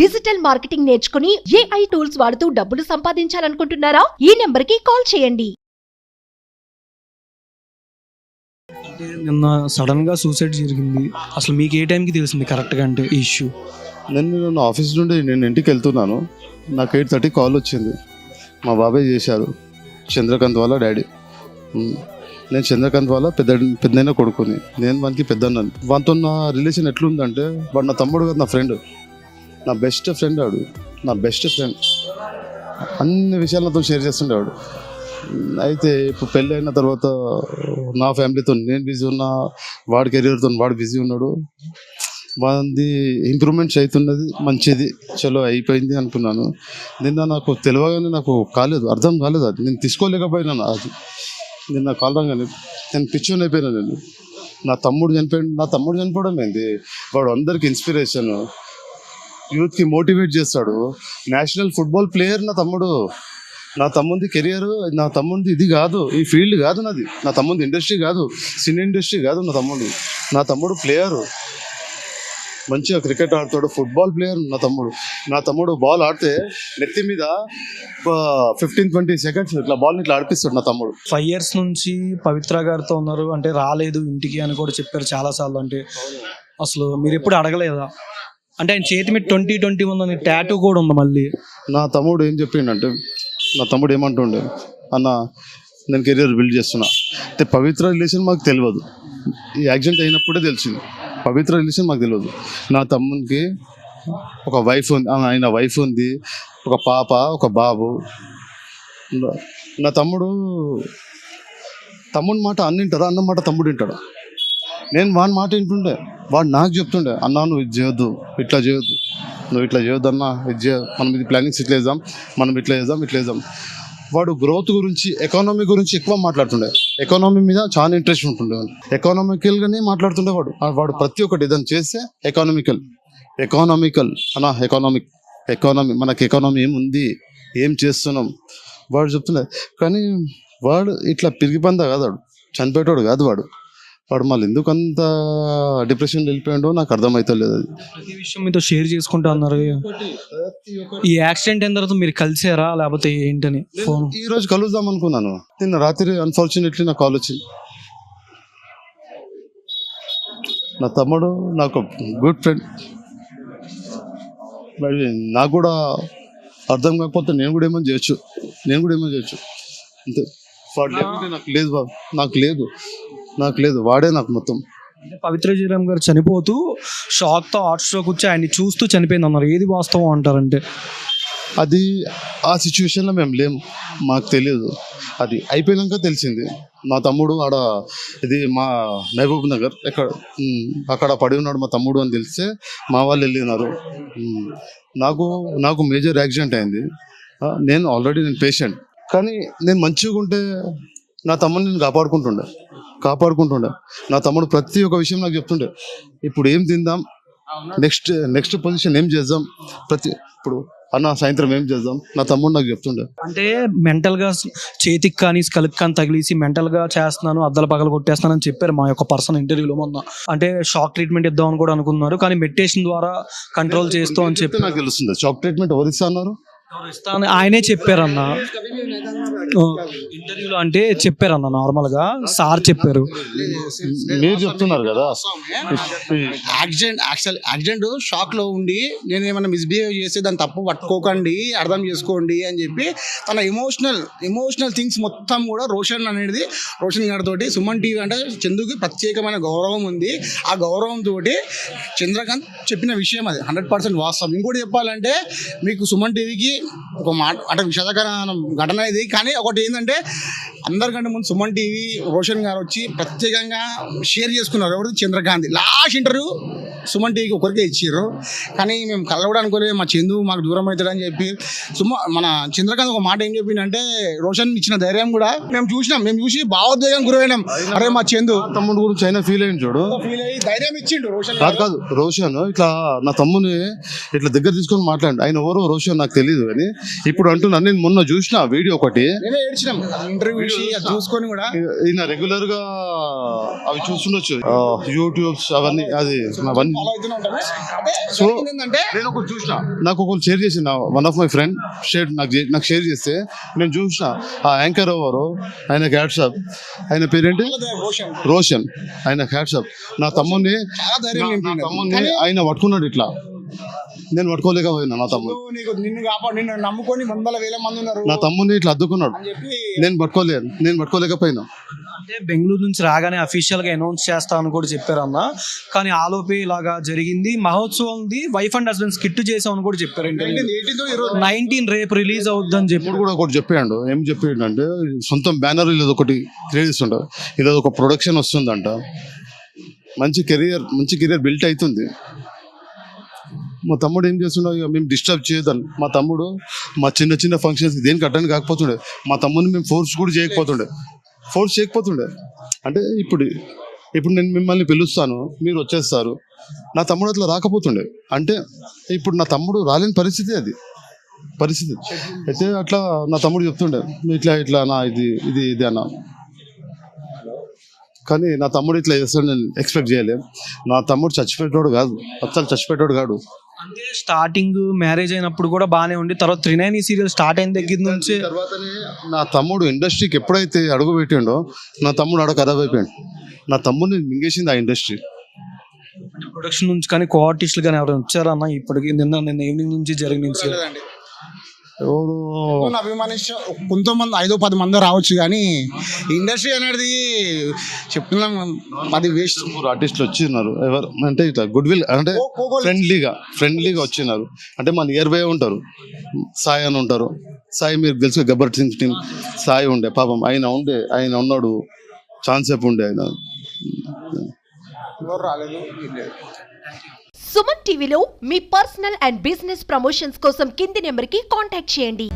Digital marketing నేర్చుకుని AI tools వాడుతూ డబ్బులు సంపాదించాలనుకుంటున్నారా? ఈ నెంబర్కి కాల్ చేయండి. నిన్న సడన్ గా సూసైడ్ జరిగింది. అసలు మీకు ఏ టైంకి తెలిసింది కరెక్ట్గా అంటే ఈ ఇష్యూ? నేను ఆఫీస్ నుండి నేను ఇంటికి వెళ్తున్నాను. నాకు 8:30 కాల్ వచ్చింది. మా బాబాయ్ చేశారు, చంద్రకాంత్ వాళ్ళ డాడీ. నేను చంద్రకాంత్ వాళ్ళ పెద్దైన కొడుకుని, నేను వానికి పెద్దన్నాను. వానితో నా రిలేషన్ ఎట్లుందంటే వాడు నా తమ్ముడు కాదు, నా ఫ్రెండ్, నా బెస్ట్ ఫ్రెండ్. వాడు నా బెస్ట్ ఫ్రెండ్, అన్ని విషయాలు నాతో షేర్ చేస్తుండేవాడు. అయితే ఇప్పుడు పెళ్ళి అయిన తర్వాత నా ఫ్యామిలీతో నేను బిజీ ఉన్నా, వాడి కెరీర్తో వాడు బిజీ ఉన్నాడు. వాడి ఇంప్రూవ్మెంట్స్ అవుతున్నది, మంచిది, చలో అయిపోయింది అనుకున్నాను. నిన్న నాకు తెలియగానే నాకు అర్థం కాలేదు, అది నేను తీసుకోలేకపోయినాను. అది నిన్న కాలంగానే నేను పిచ్చోని అయిపోయినా. నా తమ్ముడు చనిపోవడం ఏంది? వాడు అందరికి ఇన్స్పిరేషన్, యూత్కి మోటివేట్ చేస్తాడు. నేషనల్ ఫుట్బాల్ ప్లేయర్ నా తమ్ముంది కెరియర్, నా తమ్ముంది ఇది కాదు, ఈ ఫీల్డ్ కాదు నాది. నా తమ్ముంది ఇండస్ట్రీ కాదు, సినీ ఇండస్ట్రీ కాదు. నా తమ్ముడు ప్లేయరు, మంచిగా క్రికెట్ ఆడతాడు, ఫుట్బాల్ ప్లేయర్. నా తమ్ముడు బాల్ ఆడితే నెత్తి మీద 15-20 సెకండ్స్ ఇట్లా బాల్ని ఇట్లా ఆడిపిస్తాడు నా తమ్ముడు. 5 years నుంచి పవిత్ర గారితో ఉన్నారు అంటే రాలేదు ఇంటికి అని కూడా చెప్పారు చాలాసార్లు. అంటే అసలు మీరు ఎప్పుడు అడగలేదా? అంటే ఆయన చేతి మీద 2021 అని టాటూ కూడా ఉంది. మళ్ళీ నా తమ్ముడు ఏం చెప్పిండంటే, నా తమ్ముడు ఏమంటుండే, అన్న నేను కెరియర్ బిల్డ్ చేస్తున్నా అంటే పవిత్ర రిలేషన్ మాకు తెలియదు. ఈ యాక్సిడెంట్ అయినప్పుడే తెలిసింది. పవిత్ర రిలేషన్ మాకు తెలియదు. నా తమ్మునికి ఒక వైఫ్ ఉంది, ఆయన వైఫ్ ఉంది, ఒక పాప, ఒక బాబు. నా తమ్ముడు మాట అన్నింటారా? అన్న మాట తమ్ముడు వింటాడు. నేను వాని మాట వింటుండే, వాడు నాకు చెప్తుండే, అన్నా నువ్వు ఇది చేయొద్దు, ఇట్లా చేయొద్దు, నువ్వు ఇట్లా చేయొద్దు అన్న, మనం ఇది ప్లానింగ్స్ ఇట్లా వేద్దాం, మనం ఇట్లా వేద్దాం. వాడు గ్రోత్ గురించి, ఎకానమీ గురించి ఎక్కువ మాట్లాడుతుండే. ఎకానమీ మీద చాలా ఇంట్రెస్ట్ ఉంటుండే. ఎకానమికల్గానే మాట్లాడుతుండే వాడు ప్రతి ఒక్కటి ఏదైనా చేస్తే ఎకానమికల్ అన్న, ఎకానమీ మనకి ఎకానమీ ఏముంది, ఏం చేస్తున్నాం వాడు చెప్తుండే. కానీ వాడు ఇట్లా పిరిగిపందా కాదు, వాడు చనిపోయేటోడు కాదు. వాడు మళ్ళీ ఎందుకు అంత డిప్రెషన్ వెళ్ళిపోయాడో నాకు అర్థమవుతలేదు. అది ప్రతి విషయం మీతో షేర్ చేసుకుంటా అన్నారు. ఈ యాక్సిడెంట్ అయిన తర్వాత మీరు కలిసారా లేకపోతే ఏంటని? ఫోన్ ఈ రోజు కలుద్దాం అనుకున్నాను. నిన్న రాత్రి అన్ఫార్చునేట్లీ నాకు కాల్ వచ్చింది. నా తమ్ముడు నాకు గుడ్ ఫ్రెండ్. నాకు కూడా అర్థం కాకపోతే నేను కూడా ఏమో చేయొచ్చు అంతే. వాడు లేకుంటే నాకు లేదు బాబు, నాకు లేదు, వాడే నాకు మొత్తం. అంటే పవిత్ర శ్రీరామ్ గారు చనిపోతూ షాక్తో హార్ట్ స్ట్రోక్ వచ్చి ఆయన్ని చూస్తూ చనిపోయింది అన్నారు. ఏది వాస్తవం అంటారంటే? అది ఆ సిచ్యువేషన్లో మేము లేము, మాకు తెలియదు. అది అయిపోయినాక తెలిసింది. మా తమ్ముడు ఇది మా మహబూబ్ నగర్ అక్కడ పడి ఉన్నాడు మా తమ్ముడు అని తెలిస్తే మా వాళ్ళు వెళ్ళినారు. నాకు మేజర్ యాక్సిడెంట్ అయింది. నేను పేషెంట్, కానీ నేను మంచిగా ఉంటే నా తమ్ముడిని నేను కాపాడుకుంటుండే. నా తమ్ముడు ప్రతి ఒక్క విషయం నాకు చెప్తుండే, ఇప్పుడు ఏం తిందాం, నెక్స్ట్ పొజిషన్ ఏం చేద్దాం, ఇప్పుడు అన్న సాయంత్రం ఏం చేద్దాం, నా తమ్ముడు నాకు చెప్తుండే. అంటే మెంటల్గా చేతికి కానీ స్కల్కి కానీ తగిలేసి మెంటల్గా చేస్తున్నాను, అద్దాలు పగలు కొట్టేస్తున్నాను అని చెప్పారు మా యొక్క పర్సన్ ఇంటర్వ్యూలో మొన్న. అంటే షాక్ ట్రీట్మెంట్ ఇద్దామని కూడా అనుకున్నారు, కానీ మెడిటేషన్ ద్వారా కంట్రోల్ చేస్తూ అని చెప్పి నాకు తెలుస్తుంది. షాక్ ట్రీట్మెంట్ ఎవరు ఇస్తా అన్నారు? ఆయనే చెప్పారన్న ఇంటర్వ్యూలో. అంటే చెప్పారన్న నార్మల్ గా సార్ చెప్పారు. మీరు చెప్తున్నారు కదా. యాక్సిడెంట్ షాక్ లో ఉండి నేను ఏమైనా మిస్బిహేవ్ చేస్తే దాన్ని తప్పు పట్టుకోకండి, అర్థం చేసుకోండి అని చెప్పి తన ఎమోషనల్ థింగ్స్ మొత్తం కూడా రోషన్ గారితోటి సుమన్ టీవీ అంటే చందుకి ప్రత్యేకమైన గౌరవం ఉంది. ఆ గౌరవం తోటి చంద్రకాంత్ చెప్పిన విషయం అది 100% వాస్తవం. ఇంకోటి చెప్పాలంటే మీకు సుమన్ టీవీకి ఒక మాట అంటే విషాదకరమైన ఘటన ఇది. కానీ ఒకటి ఏంటంటే అందరికంటే ముందు సుమన్ టీవీ రోషన్ గారు వచ్చి ప్రత్యేకంగా షేర్ చేసుకున్నారు. ఎవరు? చంద్రకాంత్. లాస్ట్ ఇంటర్వ్యూ సుమన్ టీవీకి ఒకరికే ఇచ్చారు. కానీ మేము కలవడానికి మా చందు మాకు దూరం అవుతాడని చెప్పి మన చంద్రకాంత్ ఒక మాట ఏం చెప్పిందంటే, రోషన్ ఇచ్చిన ధైర్యం కూడా మేము చూసి భావోద్వేగం గురైనాం. అరే మా చందు తమ్ముడు గురించి అయినా ఫీల్ అయ్యింది చూడు, ధైర్యం ఇచ్చిండు రోషన్. కాదు రోషన్ ఇట్లా నా తమ్ముని ఇట్లా దగ్గర తీసుకొని మాట్లాడి, ఆయన ఎవరో రోషన్ నాకు తెలియదు అని ఇప్పుడు అంటున్నాను. నేను మొన్న చూసిన వీడియో ఒకటి ఇంటర్వ్యూ చూసుకొని కూడా ఈయన రెగ్యులర్ గా అవి చూస్తుండొచ్చు, యూట్యూబ్స్ అవన్నీ ఫాలో అవుతూనే ఉంటాను. అంటే సో ఏంటంటే నేను ఒకటి చూసిన, నాకు ఒకరు షేర్ చేసిన, వన్ ఆఫ్ మై ఫ్రెండ్ నాకు షేర్ చేస్తే నేను చూసిన ఆ యాంకర్ ఎవరు, ఆయన హ్యాట్సాప్, ఆయన పేరేంటి రోషన్, ఆయన హ్యాట్సాప్. నా తమ్ముడిని చాలా ధైర్యం నింపిండు. ఆయన పట్టుకున్నాడు ఇట్లా, నేను పట్టుకోలేకపోయినా. నా తమ్ముడు నిన్ను కాపాడు, నిన్ను నమ్ముకొని వందల వేల మంది ఉన్నారు నా తమ్ముడిని ఇట్లా అద్దుకున్నాడు, అని చెప్పి నేను పట్టుకోలేకపోయినా. అంటే బెంగళూరు నుంచి రాగానే అఫీషియల్ గా అనౌన్స్ చేస్తా అని కూడా చెప్పారు అన్న, కానీ ఆలోపే ఇలాగా జరిగింది. మహోత్సవం వైఫ్ అండ్ హస్బెండ్ స్కిట్ చేసామని కూడా చెప్పారు. 19 రేపు రిలీజ్ అవుద్దని చెప్పి ఇప్పుడు కూడా ఒకటి చెప్పాడు. ఏం చెప్పాడంటే సొంతం బ్యానర్ ఇలా ఒకటి క్రియేట్ చేస్తుంటారు, ఇలా ఒక ప్రొడక్షన్ వస్తుందంట, మంచి కెరియర్ బిల్ట్ అవుతుంది. మా తమ్ముడు ఏం చేస్తున్నావు, ఇక మేము డిస్టర్బ్ చేయదని మా తమ్ముడు మా చిన్న ఫంక్షన్స్కి దేనికి అటెండ్ కాకపోతుండే, మా తమ్ముడిని మేము ఫోర్స్ చేయకపోతుండే. అంటే ఇప్పుడు నేను మిమ్మల్ని పిలుస్తాను, మీరు వచ్చేస్తారు, నా తమ్ముడు అట్లా రాకపోతుండే. అంటే ఇప్పుడు నా తమ్ముడు రాలేని పరిస్థితి అయితే అట్లా నా తమ్ముడు చెప్తుండే ఇట్లా నా ఇది అన్న. కానీ నా తమ్ముడు ఇట్లా చేస్తాడు నేను ఎక్స్పెక్ట్ చేయలేం. నా తమ్ముడు చచ్చిపోయేటోడు కాదు. అంటే స్టార్టింగ్ మ్యారేజ్ అయినప్పుడు కూడా బాగానే ఉండి, తర్వాత 390 సీరియల్ స్టార్ట్ అయిన దగ్గర నుంచి తర్వాతనే నా తమ్ముడు ఇండస్ట్రీకి ఎప్పుడైతే అడుగు పెట్టిండో నా తమ్ముడు ఆడ ఖరాబ్ అయిపోయాడు. నా తమ్ముడిని మింగేసింది ఆ ఇండస్ట్రీ. ప్రొడక్షన్ నుంచి కానీ కో ఆర్టిస్టులు కానీ ఎవరైనా వచ్చారన్న ఇప్పటికి? నిన్న ఈవినింగ్ నుంచి జరిగిన లేదండి. అభిమానించ కొంతమంది 5-10 మంది రావచ్చు, కానీ ఇండస్ట్రీ అనేది చెప్తున్నాం అది వేస్ట్. ఆర్టిస్టులు వచ్చిన్నారు, ఎవరు అంటే ఇట్లా గుడ్ విల్ అంటే ఫ్రెండ్లీగా వచ్చినారు. అంటే మా నియర్ బై ఉంటారు, సాయి అని ఉంటారు. సాయి మీరు తెలుసు, గబ్బర్ సింగ్ టీమ్ సాయి ఉండే, పాపం ఆయన ఉన్నాడు, ఛాన్స్ ఉండే ఆయన. రాలేదు. సుమన్ టీవీలో మీ పర్సనల్ అండ్ బిజినెస్ ప్రమోషన్స్ కోసం కింది నెంబర్కి కాంటాక్ట్ చేయండి.